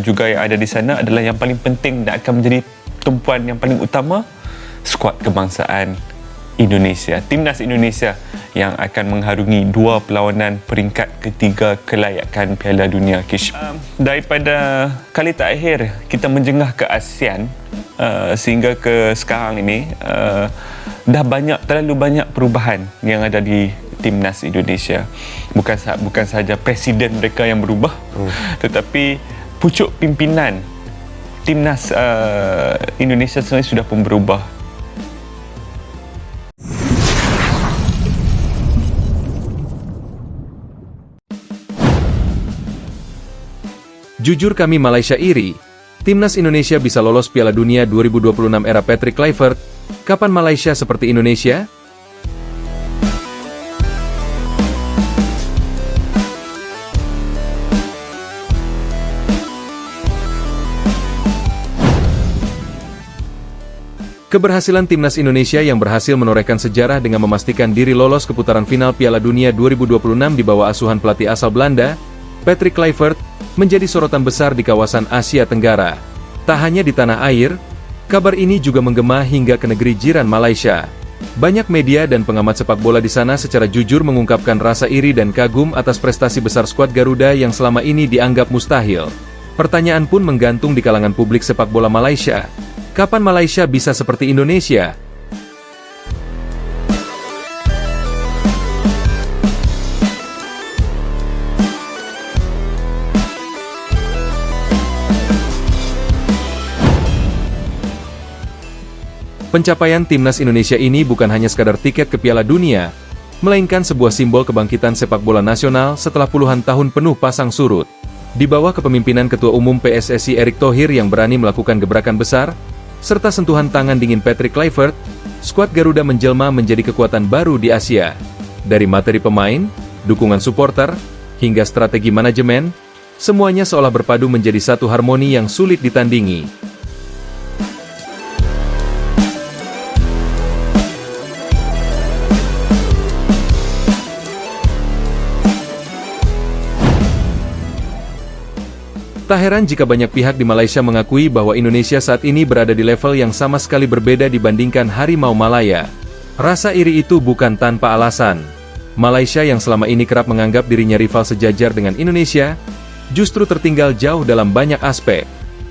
juga yang ada di sana adalah yang paling penting dan akan menjadi tumpuan yang paling utama, skuad kebangsaan Indonesia, timnas Indonesia yang akan mengharungi dua perlawanan peringkat ketiga kelayakan Piala Dunia Kish. Daripada kali terakhir kita menjengah ke ASEAN sehingga ke sekarang ini, dah terlalu banyak perubahan yang ada di timnas Indonesia. Bukan sahaja presiden mereka yang berubah, tetapi pucuk pimpinan timnas Indonesia sebenarnya sudah pun berubah. Jujur kami Malaysia iri, timnas Indonesia bisa lolos Piala Dunia 2026 era Patrick Kluivert. Kapan Malaysia seperti Indonesia? Keberhasilan timnas Indonesia yang berhasil menorehkan sejarah dengan memastikan diri lolos ke putaran final Piala Dunia 2026 di bawah asuhan pelatih asal Belanda, Patrick Kluivert, menjadi sorotan besar di kawasan Asia Tenggara. Tak hanya di tanah air, kabar ini juga menggema hingga ke negeri jiran Malaysia. Banyak media dan pengamat sepak bola di sana secara jujur mengungkapkan rasa iri dan kagum atas prestasi besar skuad Garuda yang selama ini dianggap mustahil. Pertanyaan pun menggantung di kalangan publik sepak bola Malaysia. Kapan Malaysia bisa seperti Indonesia? Pencapaian timnas Indonesia ini bukan hanya sekadar tiket ke Piala Dunia, melainkan sebuah simbol kebangkitan sepak bola nasional setelah puluhan tahun penuh pasang surut. Di bawah kepemimpinan Ketua Umum PSSI Erick Thohir yang berani melakukan gebrakan besar, serta sentuhan tangan dingin Patrick Kluivert, skuad Garuda menjelma menjadi kekuatan baru di Asia. Dari materi pemain, dukungan supporter, hingga strategi manajemen, semuanya seolah berpadu menjadi satu harmoni yang sulit ditandingi. Tak heran jika banyak pihak di Malaysia mengakui bahwa Indonesia saat ini berada di level yang sama sekali berbeda dibandingkan Harimau Malaya. Rasa iri itu bukan tanpa alasan. Malaysia yang selama ini kerap menganggap dirinya rival sejajar dengan Indonesia, justru tertinggal jauh dalam banyak aspek.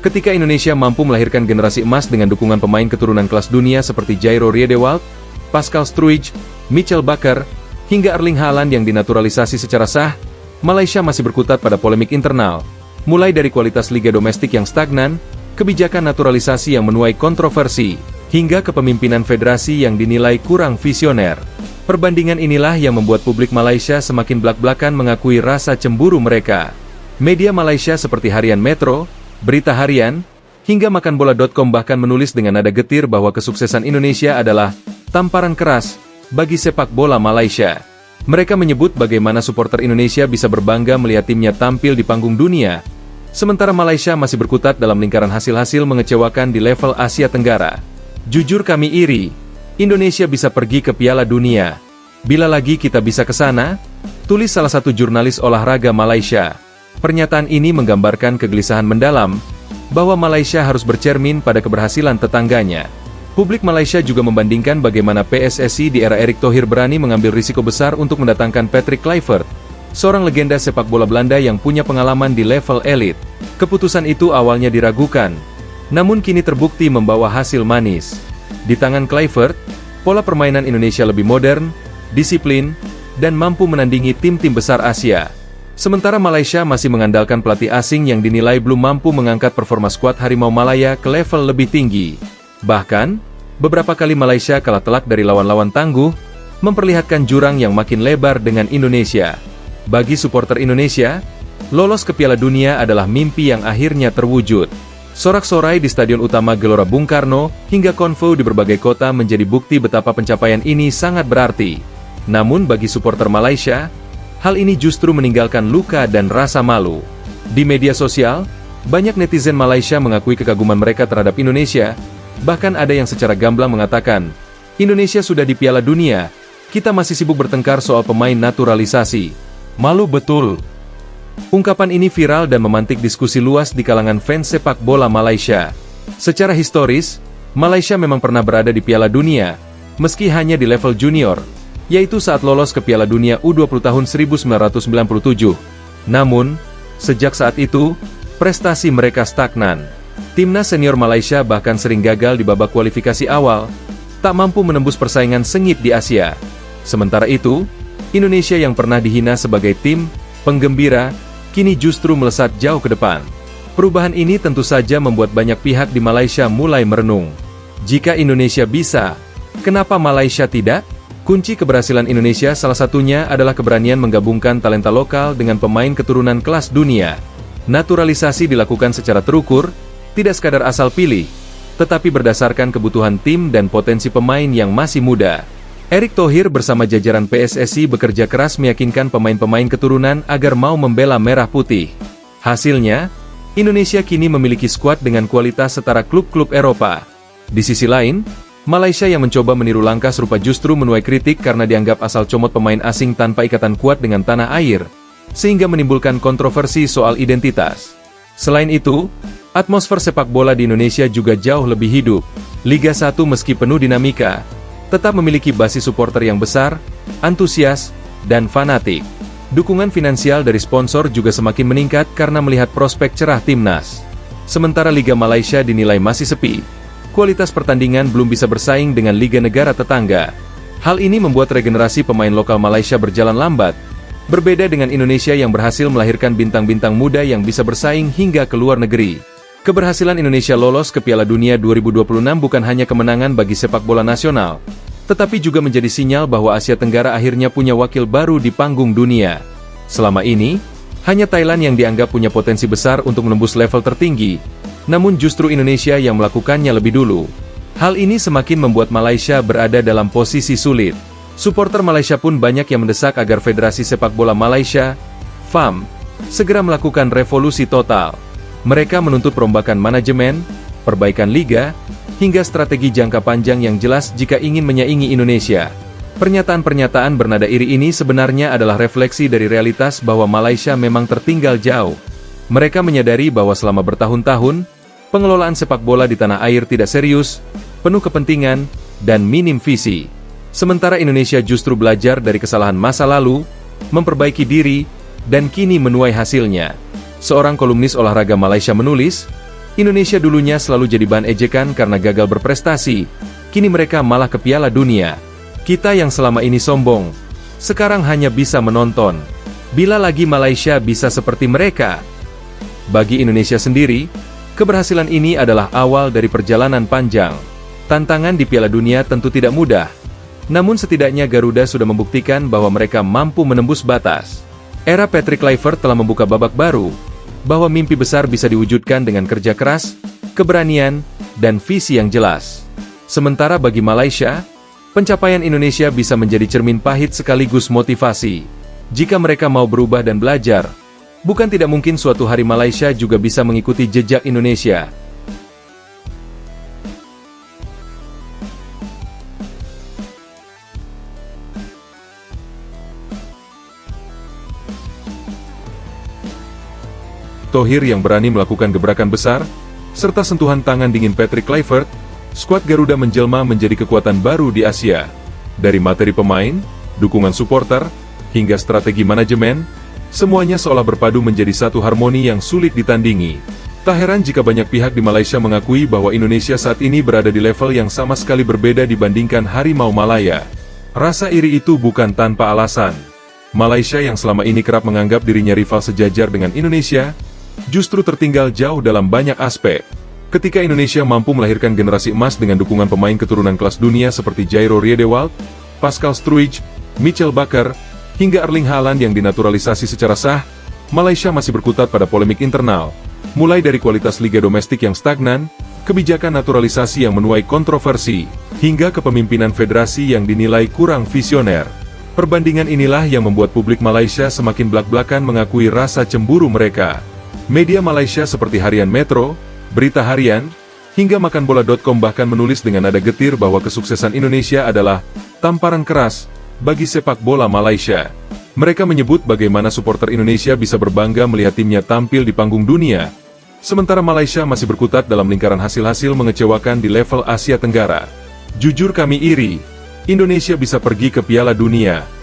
Ketika Indonesia mampu melahirkan generasi emas dengan dukungan pemain keturunan kelas dunia seperti Jairo Riedewald, Pascal Struij, Mitchell Bakker, hingga Erling Haaland yang dinaturalisasi secara sah, Malaysia masih berkutat pada polemik internal. Mulai dari kualitas liga domestik yang stagnan, kebijakan naturalisasi yang menuai kontroversi, hingga kepemimpinan federasi yang dinilai kurang visioner. Perbandingan inilah yang membuat publik Malaysia semakin blak-blakan mengakui rasa cemburu mereka. Media Malaysia seperti Harian Metro, Berita Harian, hingga makanbola.com bahkan menulis dengan nada getir bahwa kesuksesan Indonesia adalah tamparan keras bagi sepak bola Malaysia. Mereka menyebut bagaimana supporter Indonesia bisa berbangga melihat timnya tampil di panggung dunia, sementara Malaysia masih berkutat dalam lingkaran hasil-hasil mengecewakan di level Asia Tenggara. Jujur kami iri, Indonesia bisa pergi ke Piala Dunia. Bila lagi kita bisa ke sana? Tulis salah satu jurnalis olahraga Malaysia. Pernyataan ini menggambarkan kegelisahan mendalam, bahwa Malaysia harus bercermin pada keberhasilan tetangganya. Publik Malaysia juga membandingkan bagaimana PSSI di era Erick Thohir berani mengambil risiko besar untuk mendatangkan Patrick Kluivert, seorang legenda sepak bola Belanda yang punya pengalaman di level elit. Keputusan itu awalnya diragukan, namun kini terbukti membawa hasil manis. Di tangan Kluivert, pola permainan Indonesia lebih modern, disiplin, dan mampu menandingi tim-tim besar Asia. Sementara Malaysia masih mengandalkan pelatih asing yang dinilai belum mampu mengangkat performa skuad Harimau Malaya ke level lebih tinggi. Bahkan, beberapa kali Malaysia kalah telak dari lawan-lawan tangguh, memperlihatkan jurang yang makin lebar dengan Indonesia. Bagi supporter Indonesia, lolos ke Piala Dunia adalah mimpi yang akhirnya terwujud. Sorak-sorai di Stadion Utama Gelora Bung Karno, hingga konvo di berbagai kota menjadi bukti betapa pencapaian ini sangat berarti. Namun bagi supporter Malaysia, hal ini justru meninggalkan luka dan rasa malu. Di media sosial, banyak netizen Malaysia mengakui kekaguman mereka terhadap Indonesia. Bahkan ada yang secara gamblang mengatakan, Indonesia sudah di Piala Dunia, kita masih sibuk bertengkar soal pemain naturalisasi. Malu betul. Ungkapan ini viral dan memantik diskusi luas di kalangan fans sepak bola Malaysia. Secara historis, Malaysia memang pernah berada di Piala Dunia, meski hanya di level junior, yaitu saat lolos ke Piala Dunia U20 tahun 1997. Namun, sejak saat itu, prestasi mereka stagnan. Timnas senior Malaysia bahkan sering gagal di babak kualifikasi awal, tak mampu menembus persaingan sengit di Asia. Sementara itu, Indonesia yang pernah dihina sebagai tim penggembira, kini justru melesat jauh ke depan. Perubahan ini tentu saja membuat banyak pihak di Malaysia mulai merenung. Jika Indonesia bisa, kenapa Malaysia tidak? Kunci keberhasilan Indonesia salah satunya adalah keberanian menggabungkan talenta lokal dengan pemain keturunan kelas dunia. Naturalisasi dilakukan secara terukur, tidak sekadar asal pilih, tetapi berdasarkan kebutuhan tim dan potensi pemain yang masih muda. Erick Thohir bersama jajaran PSSI bekerja keras meyakinkan pemain-pemain keturunan agar mau membela merah putih. Hasilnya, Indonesia kini memiliki skuad dengan kualitas setara klub-klub Eropa. Di sisi lain, Malaysia yang mencoba meniru langkah serupa justru menuai kritik karena dianggap asal comot pemain asing tanpa ikatan kuat dengan tanah air, sehingga menimbulkan kontroversi soal identitas. Selain itu, atmosfer sepak bola di Indonesia juga jauh lebih hidup. Liga 1 meski penuh dinamika, tetap memiliki basis supporter yang besar, antusias, dan fanatik. Dukungan finansial dari sponsor juga semakin meningkat karena melihat prospek cerah timnas. Sementara Liga Malaysia dinilai masih sepi, kualitas pertandingan belum bisa bersaing dengan liga negara tetangga. Hal ini membuat regenerasi pemain lokal Malaysia berjalan lambat, berbeda dengan Indonesia yang berhasil melahirkan bintang-bintang muda yang bisa bersaing hingga ke luar negeri. Keberhasilan Indonesia lolos ke Piala Dunia 2026 bukan hanya kemenangan bagi sepak bola nasional, tetapi juga menjadi sinyal bahwa Asia Tenggara akhirnya punya wakil baru di panggung dunia. Selama ini, hanya Thailand yang dianggap punya potensi besar untuk menembus level tertinggi, namun justru Indonesia yang melakukannya lebih dulu. Hal ini semakin membuat Malaysia berada dalam posisi sulit. Supporter Malaysia pun banyak yang mendesak agar Federasi Sepak Bola Malaysia, FAM, segera melakukan revolusi total. Mereka menuntut perombakan manajemen, perbaikan liga, hingga strategi jangka panjang yang jelas jika ingin menyaingi Indonesia. Pernyataan-pernyataan bernada iri ini sebenarnya adalah refleksi dari realitas bahwa Malaysia memang tertinggal jauh. Mereka menyadari bahwa selama bertahun-tahun, pengelolaan sepak bola di tanah air tidak serius, penuh kepentingan, dan minim visi. Sementara Indonesia justru belajar dari kesalahan masa lalu, memperbaiki diri, dan kini menuai hasilnya. Seorang kolumnis olahraga Malaysia menulis, Indonesia dulunya selalu jadi bahan ejekan karena gagal berprestasi, kini mereka malah ke Piala Dunia. Kita yang selama ini sombong, sekarang hanya bisa menonton. Bila lagi Malaysia bisa seperti mereka? Bagi Indonesia sendiri, keberhasilan ini adalah awal dari perjalanan panjang. Tantangan di Piala Dunia tentu tidak mudah, namun setidaknya Garuda sudah membuktikan bahwa mereka mampu menembus batas. Era Patrick Kluivert telah membuka babak baru, bahwa mimpi besar bisa diwujudkan dengan kerja keras, keberanian, dan visi yang jelas. Sementara bagi Malaysia, pencapaian Indonesia bisa menjadi cermin pahit sekaligus motivasi. Jika mereka mau berubah dan belajar, bukan tidak mungkin suatu hari Malaysia juga bisa mengikuti jejak Indonesia. Thohir yang berani melakukan gebrakan besar, serta sentuhan tangan dingin Patrick Kluivert, skuad Garuda menjelma menjadi kekuatan baru di Asia. Dari materi pemain, dukungan supporter, hingga strategi manajemen, semuanya seolah berpadu menjadi satu harmoni yang sulit ditandingi. Tak heran jika banyak pihak di Malaysia mengakui bahwa Indonesia saat ini berada di level yang sama sekali berbeda dibandingkan Harimau Malaya. Rasa iri itu bukan tanpa alasan. Malaysia yang selama ini kerap menganggap dirinya rival sejajar dengan Indonesia, justru tertinggal jauh dalam banyak aspek. Ketika Indonesia mampu melahirkan generasi emas dengan dukungan pemain keturunan kelas dunia seperti Jairo Riedewald, Pascal Struijk, Mitchell Bakker, hingga Erling Haaland yang dinaturalisasi secara sah, Malaysia masih berkutat pada polemik internal, mulai dari kualitas liga domestik yang stagnan, kebijakan naturalisasi yang menuai kontroversi, hingga kepemimpinan federasi yang dinilai kurang visioner. Perbandingan inilah yang membuat publik Malaysia semakin belak-belakan mengakui rasa cemburu mereka. Media Malaysia seperti Harian Metro, Berita Harian, hingga makanbola.com bahkan menulis dengan nada getir bahwa kesuksesan Indonesia adalah tamparan keras bagi sepak bola Malaysia. Mereka menyebut bagaimana supporter Indonesia bisa berbangga melihat timnya tampil di panggung dunia, sementara Malaysia masih berkutat dalam lingkaran hasil-hasil mengecewakan di level Asia Tenggara. Jujur kami iri, Indonesia bisa pergi ke Piala Dunia.